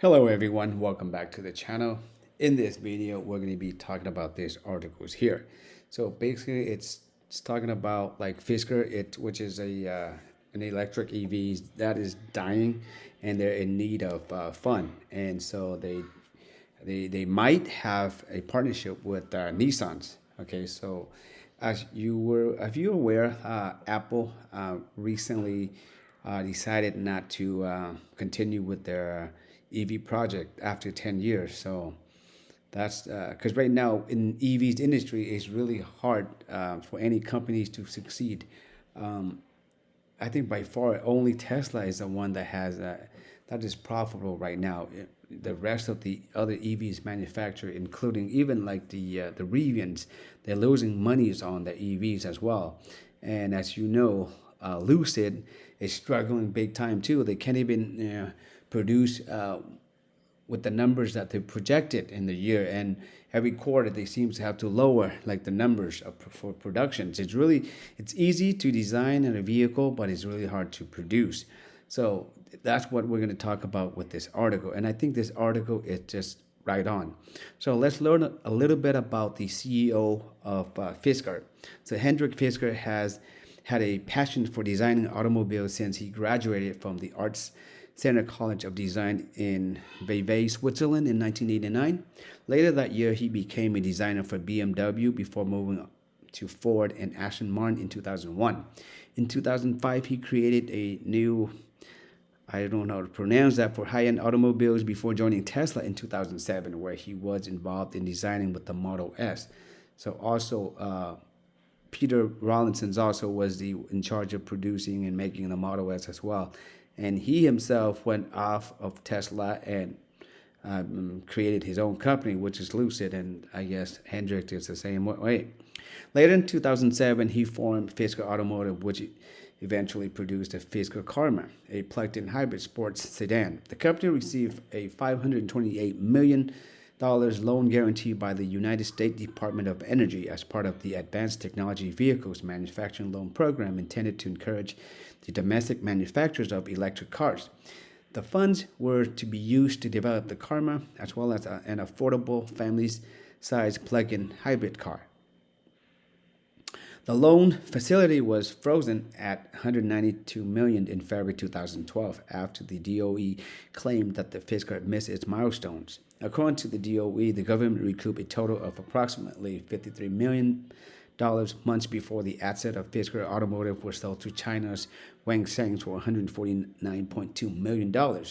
Hello everyone, welcome back to the channel. In this video, we're going to be talking about these articles here. So basically, it's talking about like Fisker, which is a an electric EV that is dying, and they're in need of fun, and so they might have a partnership with Nissan's. Okay, so if you aware, Apple recently decided not to continue with their EV project after 10 years. So that's because right now in EVs industry, it's really hard for any companies to succeed. I think by far only Tesla is the one that has that is profitable right now. The rest of the other EVs manufactured, including even like the Rivians, they're losing monies on the EVs as well. And as you know, Lucid is struggling big time too. They can't even produce with the numbers that they projected in the year, and every quarter they seem to have to lower like the numbers for productions. It's easy to design in a vehicle, but it's really hard to produce. So that's what we're going to talk about with this article, and I think this article is just right on. So let's learn a little bit about the CEO of Fisker. So Hendrik Fisker has had a passion for designing automobiles since he graduated from the Arts Center College of Design in Vevey, Switzerland in 1989. Later that year, he became a designer for BMW before moving to Ford and Aston Martin in 2001. In 2005, he created a new, I don't know how to pronounce that, for high-end automobiles before joining Tesla in 2007, where he was involved in designing with the Model S. So also, Peter Rawlinson also was in charge of producing and making the Model S as well. And he himself went off of Tesla and created his own company, which is Lucid, and I guess Hendrik is the same way. Later in 2007, he formed Fisker Automotive, which eventually produced the Fisker Karma, a plug-in hybrid sports sedan. The company received a $528 million loan guarantee by the United States Department of Energy as part of the Advanced Technology Vehicles Manufacturing Loan Program intended to encourage the domestic manufacturers of electric cars. The funds were to be used to develop the Karma as well as an affordable family-sized plug-in hybrid car. The loan facility was frozen at $192 million in February 2012 after the DOE claimed that the Fisker missed its milestones. According to the DOE, the government recouped a total of approximately $53 million months before the asset of Fisker Automotive was sold to China's Wang Seng for $149.2 million.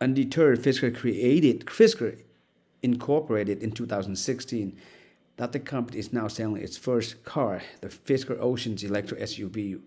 Undeterred, Fisker Incorporated in 2016 that the company is now selling its first car, the Fisker Ocean's electric SUV.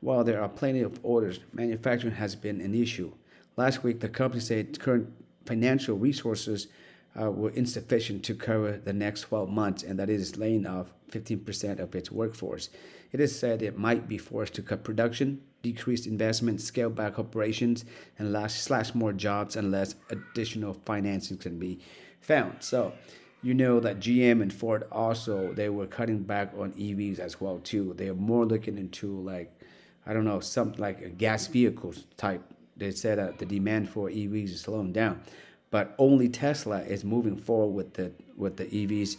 While there are plenty of orders, manufacturing has been an issue. Last week, the company said current financial resources were insufficient to cover the next 12 months, and that it is laying off 15% of its workforce. It is said it might be forced to cut production, decrease investment, scale back operations, and slash more jobs unless additional financing can be found. So, you know that GM and Ford also, they were cutting back on EVs as well too. They are more looking into like, I don't know, something like a gas vehicles type. They said that the demand for EVs is slowing down, but only Tesla is moving forward with the EVs.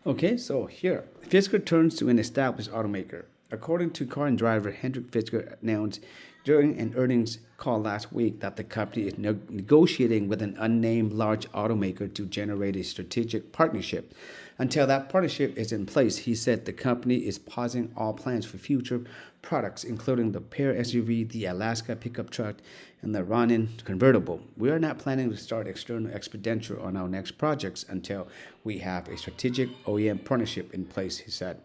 Okay, so here, Fisker turns to an established automaker. According to Car and Driver, Hendrik Fisker announced during an earnings call last week that the company is negotiating with an unnamed large automaker to generate a strategic partnership. Until that partnership is in place, he said the company is pausing all plans for future products, including the Pear SUV, the Alaska pickup truck, and the Ronin convertible. We are not planning to start external expenditure on our next projects until we have a strategic OEM partnership in place, he said.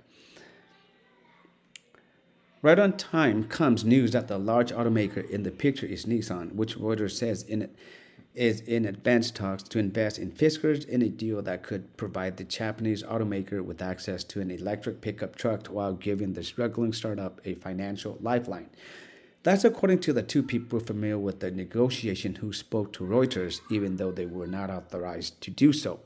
Right on time comes news that the large automaker in the picture is Nissan, which Reuters says is in advanced talks to invest in Fiskers in a deal that could provide the Japanese automaker with access to an electric pickup truck while giving the struggling startup a financial lifeline. That's according to the two people familiar with the negotiation who spoke to Reuters, even though they were not authorized to do so.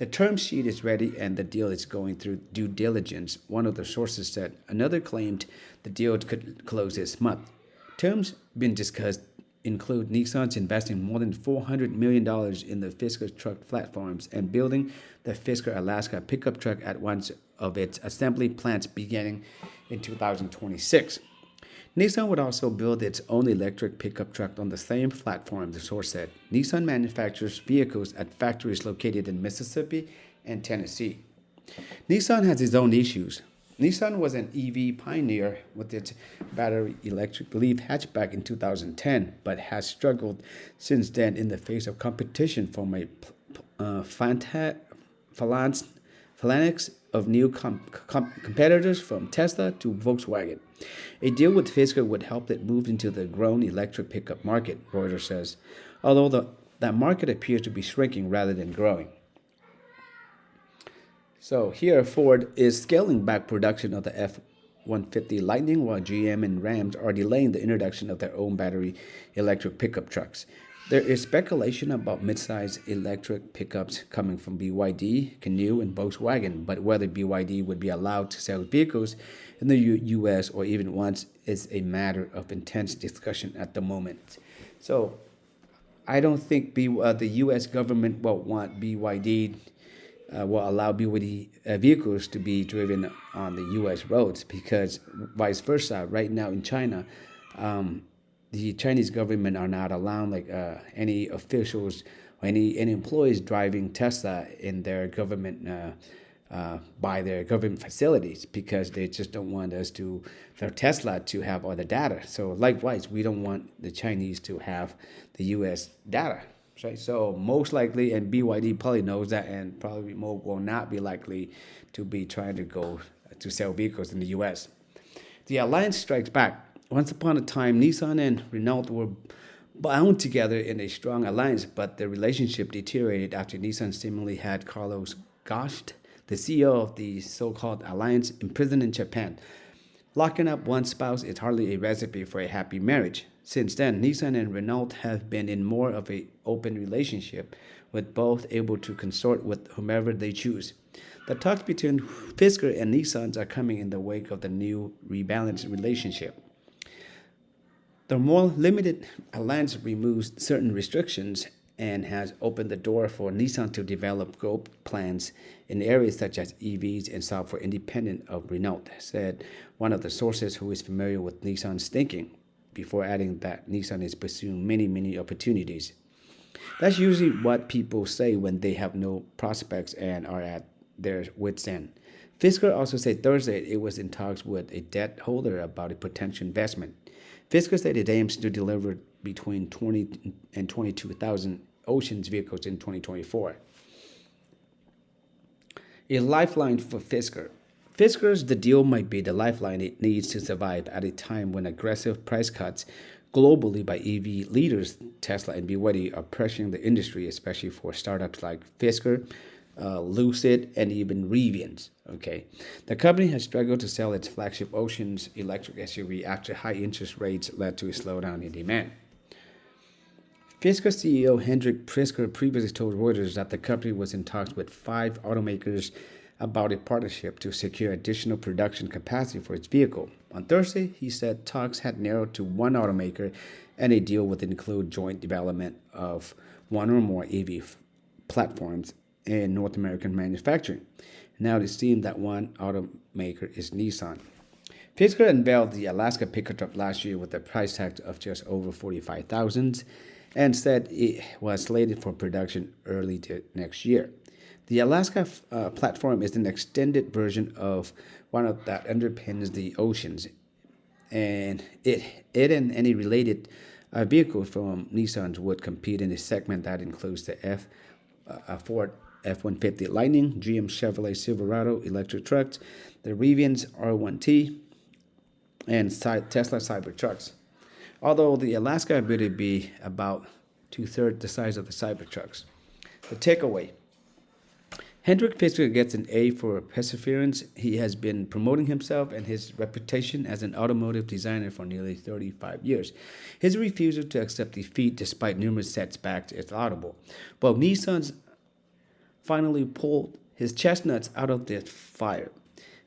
The term sheet is ready and the deal is going through due diligence, one of the sources said. Another claimed the deal could close this month. Terms being discussed include Nissan's investing more than $400 million in the Fisker truck platforms and building the Fisker Alaska pickup truck at one of its assembly plants beginning in 2026. Nissan would also build its own electric pickup truck on the same platform, the source said. Nissan manufactures vehicles at factories located in Mississippi and Tennessee. Nissan has its own issues. Nissan was an EV pioneer with its battery electric Leaf hatchback in 2010, but has struggled since then in the face of competition from a phalanx of new competitors from Tesla to Volkswagen. A deal with Fisker would help it move into the growing electric pickup market, Reuters says, although that market appears to be shrinking rather than growing. So here, Ford is scaling back production of the F-150 Lightning, while GM and Ram are delaying the introduction of their own battery electric pickup trucks. There is speculation about midsize electric pickups coming from BYD, Canoo, and Volkswagen, but whether BYD would be allowed to sell vehicles in the U.S. or even once is a matter of intense discussion at the moment. So I don't think the U.S. government will want BYD will allow BYD vehicles to be driven on the U.S. roads, because vice versa. Right now in China, the Chinese government are not allowing any officials or any employees driving Tesla in their government by their government facilities, because they just don't want their Tesla to have all the data. So likewise, we don't want the Chinese to have the U.S. data. Right? So most likely, and BYD probably knows that, and probably will not be likely to be trying to go to sell vehicles in the U.S. The alliance strikes back. Once upon a time, Nissan and Renault were bound together in a strong alliance, but the relationship deteriorated after Nissan seemingly had Carlos Ghosn, the CEO of the so-called alliance, imprisoned in Japan. Locking up one spouse is hardly a recipe for a happy marriage. Since then, Nissan and Renault have been in more of an open relationship, with both able to consort with whomever they choose. The talks between Fisker and Nissan are coming in the wake of the new rebalanced relationship. The more limited alliance removes certain restrictions and has opened the door for Nissan to develop growth plans in areas such as EVs and software independent of Renault, said one of the sources who is familiar with Nissan's thinking, before adding that Nissan is pursuing many opportunities. That's usually what people say when they have no prospects and are at their wits' end. Fisker also said Thursday it was in talks with a debt holder about a potential investment. Fisker said it aims to deliver between 20 and 22,000 Oceans vehicles in 2024. A lifeline for Fisker. Fisker's the deal might be the lifeline it needs to survive at a time when aggressive price cuts globally by EV leaders Tesla and BYD are pressuring the industry, especially for startups like Fisker, Lucid, and even Rivian. Okay, the company has struggled to sell its flagship Oceans electric SUV after high interest rates led to a slowdown in demand. Fisker CEO Hendrik Prisker previously told Reuters that the company was in talks with 5 automakers about a partnership to secure additional production capacity for its vehicle. On Thursday, he said talks had narrowed to 1 automaker, and a deal would include joint development of 1 or more EV platforms in North American manufacturing. Now it seems that one automaker is Nissan. Fisker unveiled the Alaska pickup truck last year with a price tag of just over $45,000 and said it was slated for production early next year. The Alaska platform is an extended version of one that underpins the Oceans, and it and any related vehicles from Nissan would compete in a segment that includes the Ford F-150 Lightning, GM Chevrolet Silverado electric trucks, the Rivian's R1T, and Tesla Cybertrucks. Although the Alaska would be about 2/3 the size of the Cybertrucks. The takeaway. Hendrik Fisker gets an A for perseverance. He has been promoting himself and his reputation as an automotive designer for nearly 35 years. His refusal to accept defeat despite numerous setbacks is laudable. While Nissan's finally pulled his chestnuts out of the fire.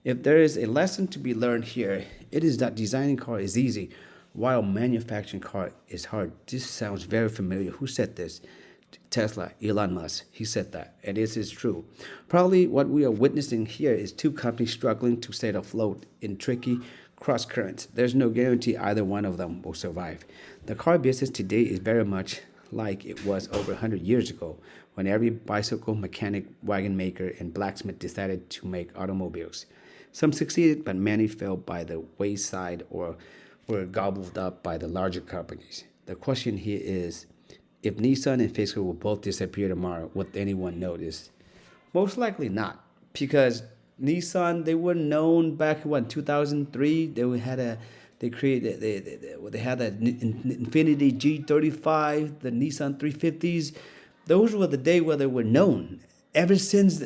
If there is a lesson to be learned here, it is that designing car is easy, while manufacturing car is hard. This sounds very familiar. Who said this? Tesla, Elon Musk. He said that, and this is true. Probably what we are witnessing here is two companies struggling to stay afloat in tricky cross currents. There's no guarantee either one of them will survive. The car business today is very much like it was over 100 years ago, when every bicycle mechanic, wagon maker, and blacksmith decided to make automobiles. Some succeeded, but many fell by the wayside or were gobbled up by the larger companies. The question here is, if Nissan and Fisker will both disappear tomorrow, would anyone notice? Most likely not, because Nissan, they were known back in 2003. They had an Infiniti G35, the Nissan 350s. Those were the day where they were known. Ever since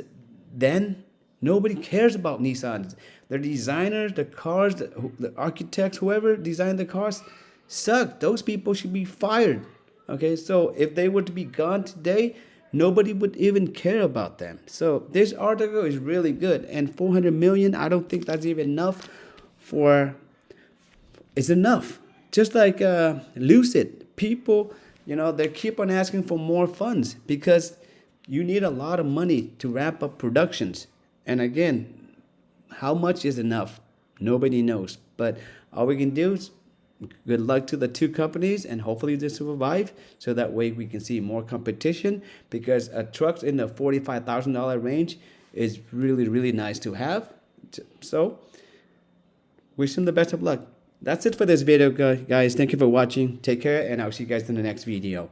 then, nobody cares about Nissans. The designers, the cars, the architects, whoever designed the cars, suck. Those people should be fired. Okay, so if they were to be gone today, nobody would even care about them. So this article is really good, and 400 million, I don't think that's even enough for. It's enough. Just like Lucid, people, they keep on asking for more funds because you need a lot of money to ramp up productions. And again, how much is enough? Nobody knows. But all we can do is good luck to the two companies, and hopefully they survive, so that way we can see more competition, because a truck in the $45,000 range is really, really nice to have. So wish them the best of luck. That's it for this video, guys. Thank you for watching. Take care, and I'll see you guys in the next video.